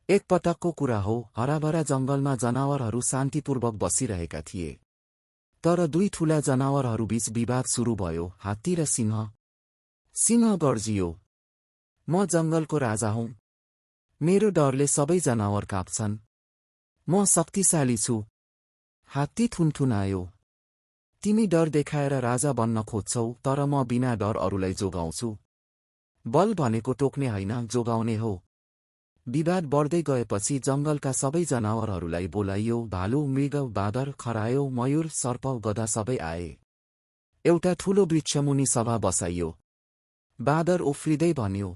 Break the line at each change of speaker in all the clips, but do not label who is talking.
एक पटकको कुरा हो, हराभरा जंगलमा जनावरहरू शान्तिपूर्वक बसिरहेका थिए। तर दुई ठूला जनावरहरूबीच विवाद सुरु भयो, हात्ती र सिंह। सिंह गर्जियो, म जंगलको राजा हुँ। मेरो डरले सबै जनावर काँप्छन्। म शक्तिशाली छु। हात्ती थुनथुनायो, तिमी डर देखाएर राजा बन्न खोज्छौ, तर म बिना डर अरूलाई जोगाउँछु। बल भनेको टोक्ने होइन, जोगाउने हो। विवाद बढ्दै गएपछि जंगलका सबै जनावरहरूलाई बोलाइयो। भालु, मृग, बाँदर, खरायो, मयूर, सर्प, गधा सबै आए। एउटा ठूलो वृक्षमुनि सभा बसाइयो। बाँदर उफ्रिँदै भन्यो,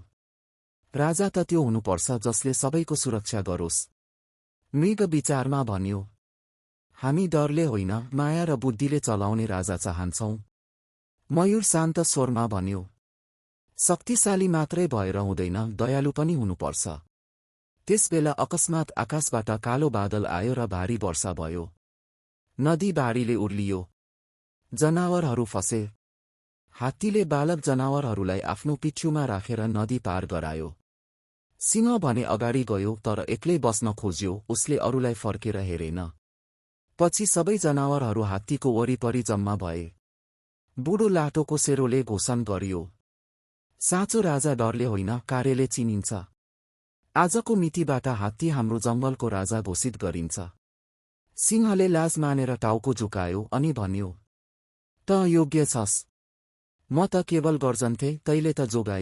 राजा त त्यो हुनुपर्छ जसले सबैको सुरक्षा गरोस्। मृग विचारमा भन्यो, हामी डरले होइन, माया र बुद्धिले चलाउने राजा चाहन्छौं। मयूर शान्त स्वरमा भन्यो, शक्तिशाली मात्रै भएर हुँदैन, दयालु पनि हुनुपर्छ। त्यसबेला अकस्मात आकाशबाट कालो बादल आयो र भारी वर्षा भयो। नदी बाढीले उर्लियो। जनावरहरू फसे। हात्तीले बालक जनावरहरूलाई आफ्नो पिठ्यूमा राखेर नदी पार गरायो। सिंह भने अगाडि गयो, तर एक्लै बस्न खोज्यो, उसले अरूलाई फर्केर हेरेन। पछि सबै जनावरहरू हात्तीको वरिपरि जम्मा भए। बुढो लाटोको सेरोले घोषण गरियो, साँचो राजा डरले होइन, कार्यले चिनिन्छ। आजको मितिबाट हात्ती हाम्रो जंगलको राजा घोषित गरिन्छ। सिंहले लाज मानेर टाउको झुकायो अनि भन्यो, त योग्य छस्। म त केवल गर्जन्थे, तैले त जोगाए।